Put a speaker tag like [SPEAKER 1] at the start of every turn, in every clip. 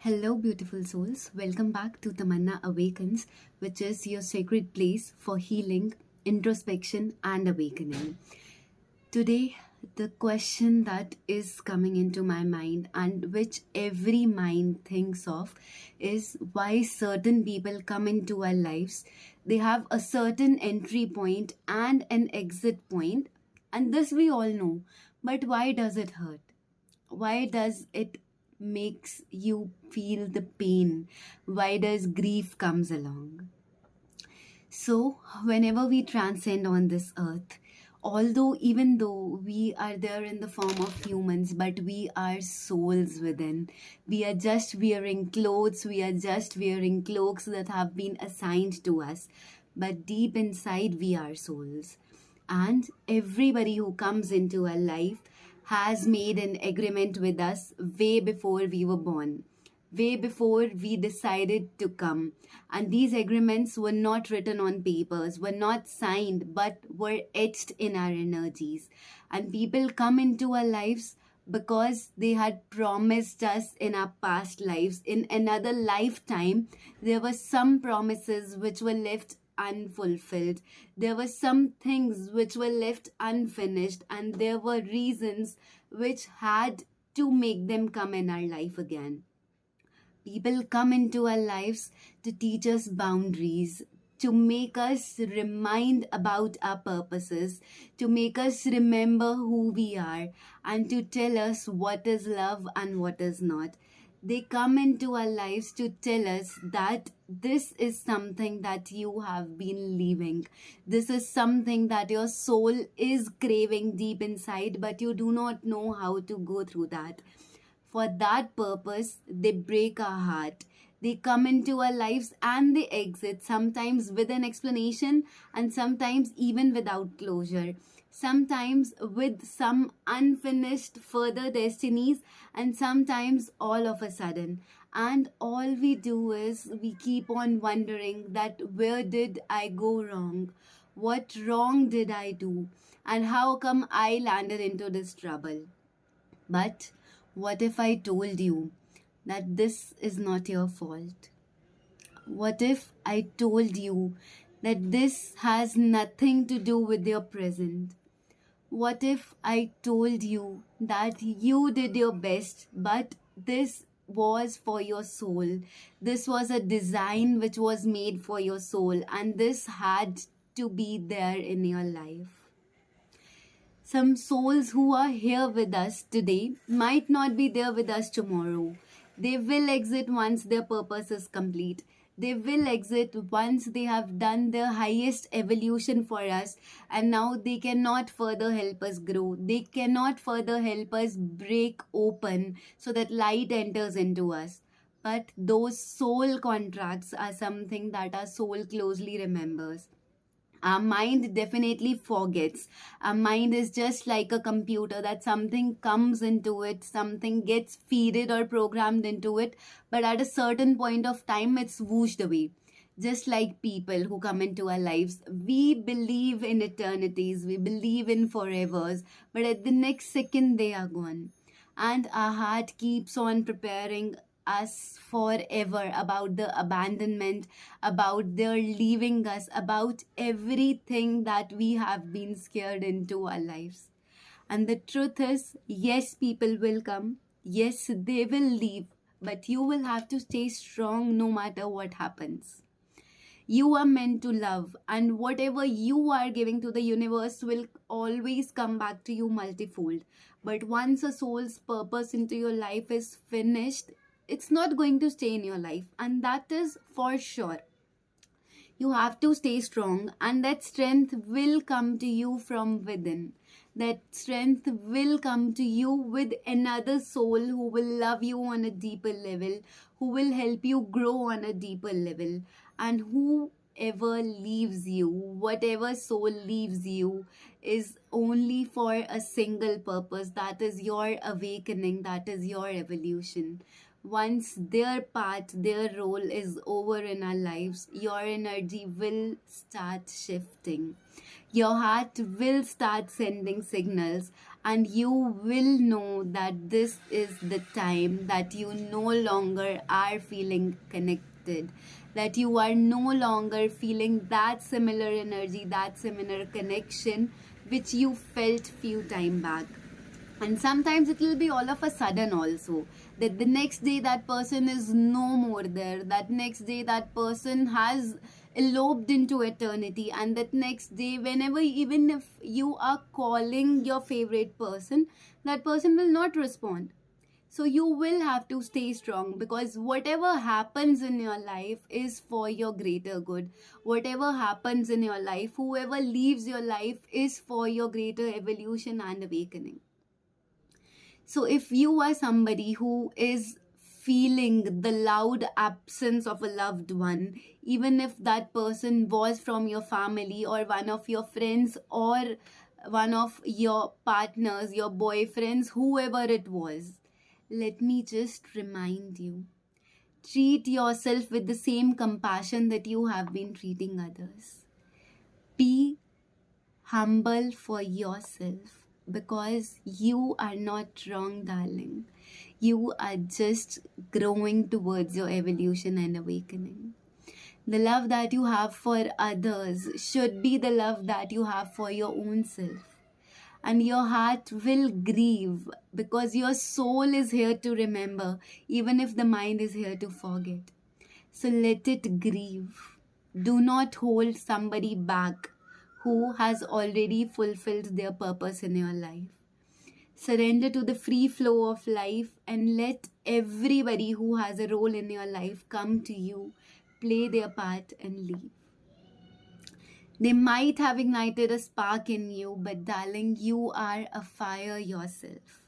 [SPEAKER 1] Hello, beautiful souls. Welcome back to Tamanna Awakens, which is your sacred place for healing, introspection, and awakening. Today, the question that is coming into my mind and which every mind thinks of is why certain people come into our lives. They have a certain entry point and an exit point, and this we all know. But why does it hurt? Why does it makes you feel the pain? Why does grief comes along? So whenever we transcend on this earth, although even though we are there in the form of humans, but we are souls within. We are just wearing clothes, we are just wearing cloaks that have been assigned to us, but deep inside we are souls. And everybody who comes into our life has made an agreement with us way before we were born, way before we decided to come. And these agreements were not written on papers, were not signed, but were etched in our energies. And people come into our lives because they had promised us in our past lives. In another lifetime, there were some promises which were left unfulfilled. There were some things which were left unfinished, and there were reasons which had to make them come in our life again. People come into our lives to teach us boundaries, to make us remind about our purposes, to make us remember who we are, and to tell us what is love and what is not. They come into our lives to tell us that this is something that you have been leaving. This is something that your soul is craving deep inside, but you do not know how to go through that. For that purpose, they break our heart. They come into our lives and they exit, sometimes with an explanation and sometimes even without closure. Sometimes with some unfinished further destinies, and sometimes all of a sudden. And all we do is we keep on wondering that where did I go wrong? What wrong did I do? And how come I landed into this trouble? But what if I told you that this is not your fault? What if I told you that this has nothing to do with your present? What if I told you that you did your best, but this was for your soul? This was a design which was made for your soul, and this had to be there in your life. Some souls who are here with us today might not be there with us tomorrow. They will exit once their purpose is complete. They will exit once they have done their highest evolution for us, and now they cannot further help us grow. They cannot further help us break open so that light enters into us. But those soul contracts are something that our soul closely remembers. Our mind definitely forgets. Our mind is just like a computer that something comes into it, something gets feeded or programmed into it, but at a certain point of time, it's whooshed away. Just like people who come into our lives, we believe in eternities, we believe in forevers, but at the next second, they are gone. And our heart keeps on preparing us forever about the abandonment, about their leaving us, about everything that we have been scared into our lives. And the truth is, yes, people will come, yes, they will leave, but you will have to stay strong no matter what happens. You are meant to love, and whatever you are giving to the universe will always come back to you multifold. But once a soul's purpose into your life is finished, it's not going to stay in your life, and that is for sure. You have to stay strong, and that strength will come to you from within. That strength will come to you with another soul who will love you on a deeper level, who will help you grow on a deeper level. And whoever leaves you, whatever soul leaves you, is only for a single purpose. That is your awakening, that is your evolution. Once their part, their role is over in our lives, your energy will start shifting. Your heart will start sending signals, and you will know that this is the time that you no longer are feeling connected, that you are no longer feeling that similar energy, that similar connection which you felt few time back. And sometimes it will be all of a sudden also, that the next day that person is no more there, that next day that person has eloped into eternity, and that next day, whenever, even if you are calling your favorite person, that person will not respond. So you will have to stay strong, because whatever happens in your life is for your greater good. Whatever happens in your life, whoever leaves your life, is for your greater evolution and awakening. So if you are somebody who is feeling the loud absence of a loved one, even if that person was from your family or one of your friends or one of your partners, your boyfriends, whoever it was, let me just remind you, treat yourself with the same compassion that you have been treating others. Be humble for yourself, because you are not wrong, darling. You are just growing towards your evolution and awakening. The love that you have for others should be the love that you have for your own self. And your heart will grieve, because your soul is here to remember, even if the mind is here to forget. So let it grieve. Do not hold somebody back who has already fulfilled their purpose in your life. Surrender to the free flow of life, and let everybody who has a role in your life come to you, play their part, and leave. They might have ignited a spark in you, but darling, you are a fire yourself.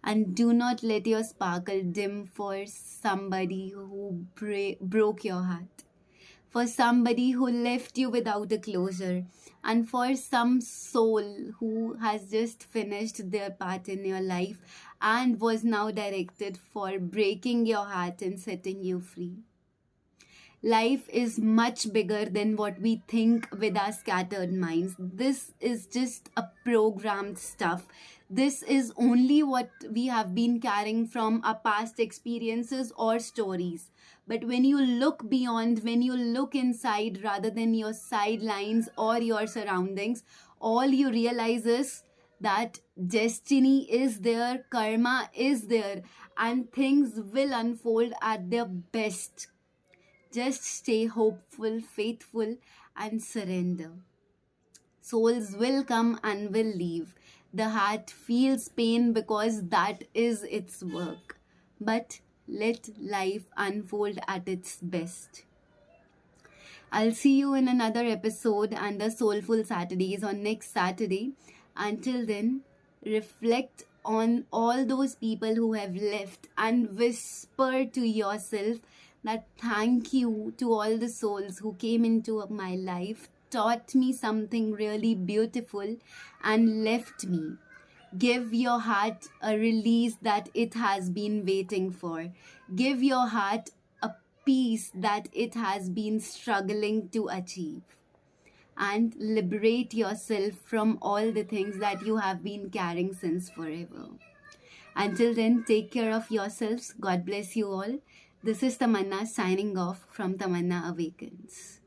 [SPEAKER 1] And do not let your sparkle dim for somebody who broke your heart, for somebody who left you without a closure, and for some soul who has just finished their part in your life and was now directed for breaking your heart and setting you free. Life is much bigger than what we think with our scattered minds. This is just a programmed stuff. This is only what we have been carrying from our past experiences or stories. But when you look beyond, when you look inside rather than your sidelines or your surroundings, all you realize is that destiny is there, karma is there, and things will unfold at their best. Just stay hopeful, faithful, and surrender. Souls will come and will leave. The heart feels pain because that is its work. But let life unfold at its best. I'll see you in another episode under Soulful Saturdays on next Saturday. Until then, reflect on all those people who have left and whisper to yourself that thank you to all the souls who came into my life, taught me something really beautiful, and left me. Give your heart a release that it has been waiting for. Give your heart a peace that it has been struggling to achieve. And liberate yourself from all the things that you have been carrying since forever. Until then, take care of yourselves. God bless you all. This is Tamanna signing off from Tamanna Awakens.